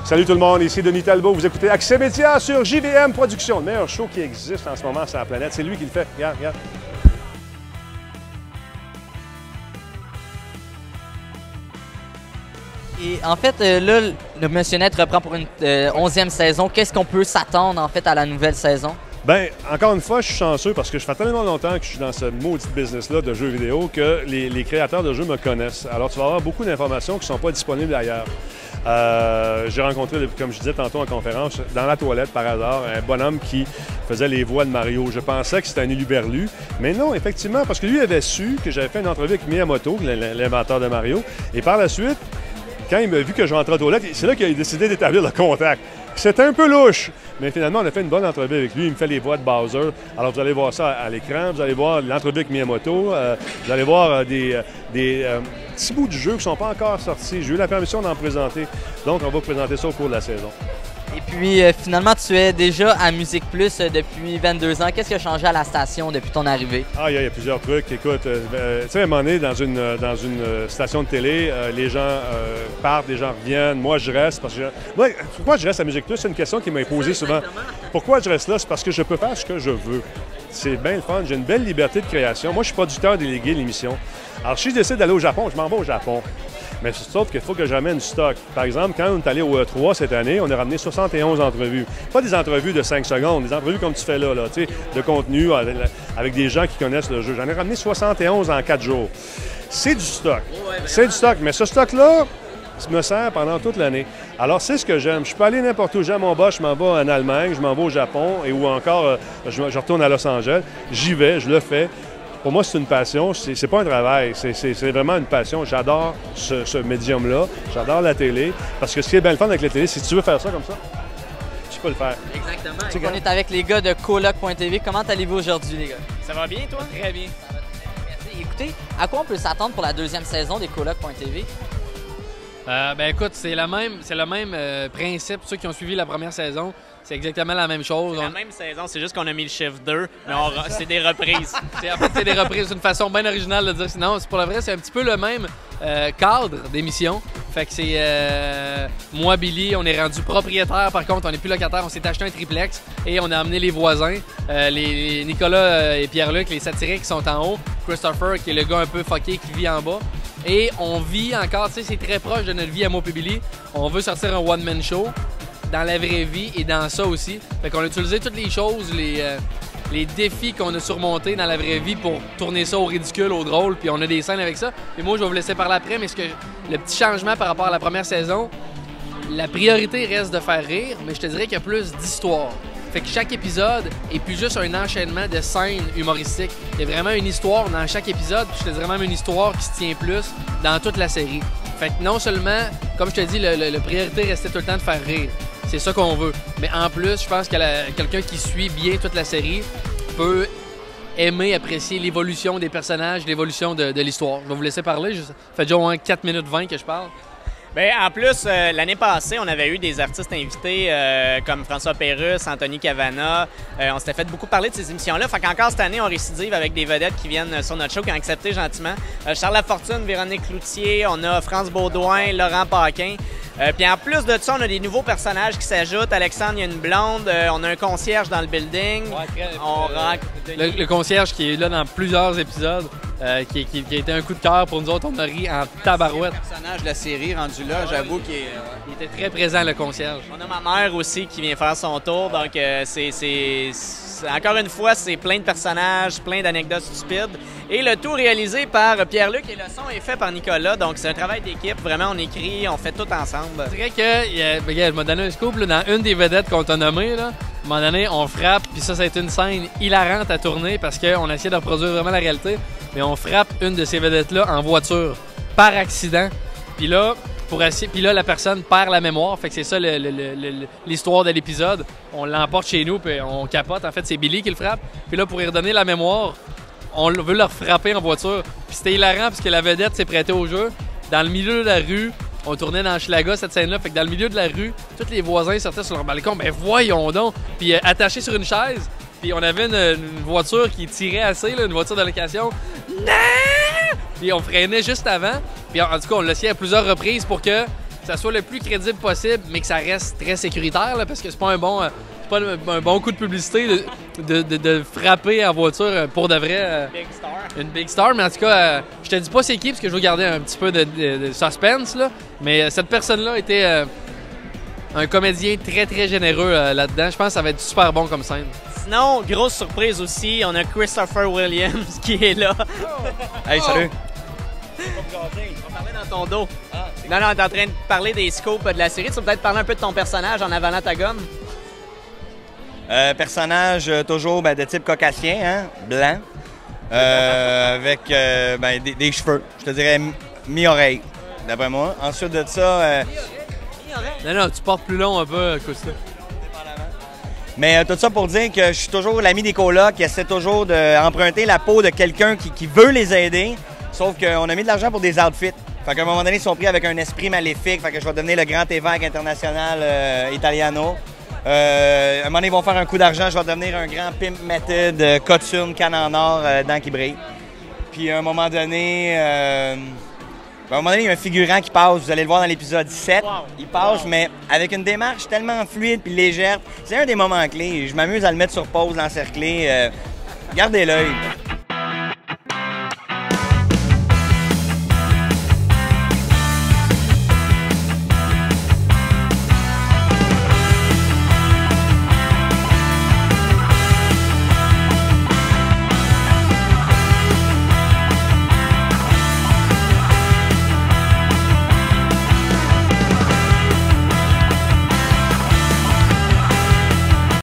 Salut tout le monde, ici Denis Talbot. Vous écoutez Accès Média sur JVM Productions, le meilleur show qui existe en ce moment sur la planète. C'est lui qui le fait. Regarde, regarde. Et en fait, là, le Monsieur Net reprend pour une 11e saison. Qu'est-ce qu'on peut s'attendre en fait à la nouvelle saison? Bien, encore une fois, je suis chanceux parce que je fais tellement longtemps que je suis dans ce maudit business-là de jeux vidéo que les créateurs de jeux me connaissent. Alors, tu vas avoir beaucoup d'informations qui ne sont pas disponibles ailleurs. J'ai rencontré, comme je disais tantôt en conférence, dans la toilette par hasard, un bonhomme qui faisait les voix de Mario. Je pensais que c'était un éluberlu, mais non, effectivement, parce que lui avait su que j'avais fait une entrevue avec Miyamoto, l'inventeur de Mario, et par la suite, quand il m'a vu que je rentrais aux toilettes, c'est là qu'il a décidé d'établir le contact. C'était un peu louche, mais finalement, on a fait une bonne entrevue avec lui. Il me fait les voix de Bowser. Alors, vous allez voir ça à l'écran. Vous allez voir l'entrevue avec Miyamoto. Vous allez voir des petits bouts du jeu qui ne sont pas encore sortis. J'ai eu la permission d'en présenter. Donc, on va présenter ça au cours de la saison. Et puis, finalement, tu es déjà à Musique Plus depuis 22 ans. Qu'est-ce qui a changé à la station depuis ton arrivée? Ah, il y a plusieurs trucs. Écoute, tu sais, à un moment donné, dans une station de télé, les gens partent, les gens reviennent. Moi, je reste parce que... Pourquoi je reste à Musique Plus? C'est une question qui m'a posée souvent. Pourquoi je reste là? C'est parce que je peux faire ce que je veux. C'est bien le fun. J'ai une belle liberté de création. Moi, je suis producteur délégué de l'émission. Alors, si je décide d'aller au Japon, je m'en vais au Japon. Mais sauf qu'il faut que j'amène du stock. Par exemple, quand on est allé au E3 cette année, on a ramené 71 entrevues. Pas des entrevues de 5 secondes, des entrevues comme tu fais là tu sais, de contenu avec des gens qui connaissent le jeu. J'en ai ramené 71 en 4 jours. C'est du stock. C'est du stock. Mais ce stock-là me sert pendant toute l'année. Alors, c'est ce que j'aime. Je peux aller n'importe où. J'aime mon boss, je m'en vais en Allemagne, je m'en vais au Japon, et ou encore, je retourne à Los Angeles. J'y vais, je le fais. Pour moi, c'est une passion, c'est pas un travail, c'est vraiment une passion. J'adore ce médium-là, j'adore la télé, parce que ce qui est bien le fun avec la télé, c'est que si tu veux faire ça comme ça, tu peux le faire. Exactement. On est avec les gars de Coloc.tv. Comment allez-vous aujourd'hui, les gars? Ça va bien, toi? Très bien. Ça va très bien, merci. Écoutez, à quoi on peut s'attendre pour la 2e saison des Coloc.tv? Ben écoute, c'est le même principe. Ceux qui ont suivi la première saison, c'est exactement la même chose. C'est la même saison, c'est juste qu'on a mis le chiffre 2, mais c'est des reprises. En fait, c'est des reprises. C'est une façon bien originale de dire. Sinon, pour la vrai, c'est un petit peu le même cadre d'émission. Fait que c'est moi, Billy, on est rendu propriétaire. Par contre, on n'est plus locataire. On s'est acheté un triplex et on a amené les voisins. Les Nicolas et Pierre-Luc, les satiriques, qui sont en haut. Christopher, qui est le gars un peu fucké qui vit en bas. Et on vit encore, tu sais, c'est très proche de notre vie à moi et Billy. On veut sortir un one-man show dans la vraie vie et dans ça aussi. Fait qu'on a utilisé toutes les choses, les défis qu'on a surmontés dans la vraie vie pour tourner ça au ridicule, au drôle, puis on a des scènes avec ça. Et moi, je vais vous laisser parler après, mais le petit changement par rapport à la première saison, la priorité reste de faire rire, mais je te dirais qu'il y a plus d'histoire. Fait que chaque épisode est plus juste un enchaînement de scènes humoristiques. Il y a vraiment une histoire dans chaque épisode, puis je te dirais même une histoire qui se tient plus dans toute la série. Fait que non seulement, comme je te dis, la priorité restait tout le temps de faire rire. C'est ça qu'on veut. Mais en plus, je pense que quelqu'un qui suit bien toute la série peut aimer, apprécier l'évolution des personnages, l'évolution de l'histoire. Je vais vous laisser parler. Ça fait déjà au moins 4 minutes 20 que je parle. Bien, en plus, l'année passée, on avait eu des artistes invités comme François Pérusse, Anthony Cavana. On s'était fait beaucoup parler de ces émissions-là. Fait qu'encore cette année, on récidive avec des vedettes qui viennent sur notre show, qui ont accepté gentiment. Charles Lafortune, Véronique Cloutier, on a France Baudouin, Laurent Paquin. Puis en plus de ça, on a des nouveaux personnages qui s'ajoutent. Alexandre, il y a une blonde. On a un concierge dans le building. Le concierge qui est là dans plusieurs épisodes, qui a été un coup de cœur pour nous autres. On a ri en tabarouette. Le personnage de la série rendu là, j'avoue qu'il il était très présent, le concierge. On a ma mère aussi qui vient faire son tour. Donc, encore une fois, c'est plein de personnages, plein d'anecdotes stupides. Et le tout réalisé par Pierre-Luc et le son est fait par Nicolas. Donc, c'est un travail d'équipe. Vraiment, on écrit, on fait tout ensemble. Je dirais que, regarde, je m'ai donné un scoop là, dans une des vedettes qu'on t'a nommées. Là, à un moment donné, on frappe, puis ça a été une scène hilarante à tourner parce qu'on a essayé de reproduire vraiment la réalité. Mais on frappe une de ces vedettes-là en voiture, par accident. Puis là, la personne perd la mémoire. Fait que c'est ça l'histoire de l'épisode. On l'emporte chez nous, puis on capote. En fait, c'est Billy qui le frappe. Puis là, pour y redonner la mémoire, on veut leur frapper en voiture. Puis c'était hilarant parce que la vedette s'est prêtée au jeu. Dans le milieu de la rue, on tournait dans Schlaga cette scène-là. Fait que dans le milieu de la rue, tous les voisins sortaient sur leur balcon. Ben voyons donc! Puis attachés sur une chaise. Puis on avait une voiture qui tirait assez, là, une voiture de location. Non! Puis on freinait juste avant. Puis en tout cas, on l'a essayé à plusieurs reprises pour que ça soit le plus crédible possible, mais que ça reste très sécuritaire, là, parce que c'est pas un bon... c'est pas un bon coup de publicité de frapper en voiture pour de vrai Big star. une big star. Mais en tout cas, je te dis pas c'est qui parce que je veux garder un petit peu de suspense. Là. Mais cette personne-là était un comédien très très généreux là-dedans. Je pense que ça va être super bon comme scène. Sinon, grosse surprise aussi, on a Christopher Williams qui est là. Hey, salut! On va parler dans ton dos. Non, on est en train de parler des scopes de la série. Tu vas peut-être parler un peu de ton personnage en avalant ta gomme. Personnage toujours de type caucasien, hein? Blanc, avec des cheveux, je te dirais mi-oreille, d'après moi. Ensuite de ça... Non, tu portes plus long un peu, Costa. Mais tout ça pour dire que je suis toujours l'ami des colocs qui essaie toujours d'emprunter la peau de quelqu'un qui veut les aider, sauf qu'on a mis de l'argent pour des outfits. Fait qu'à un moment donné, ils sont pris avec un esprit maléfique, fait que je vais devenir le grand évêque international italiano. À un moment donné, ils vont faire un coup d'argent, je vais devenir un grand pimp method, coturne, canne en or, dents qui brillent. Puis à un moment donné, il y a un figurant qui passe, vous allez le voir dans l'épisode 7. Wow. Il passe, mais avec une démarche tellement fluide puis légère. C'est un des moments clés. Je m'amuse à le mettre sur pause, l'encercler. Gardez l'œil.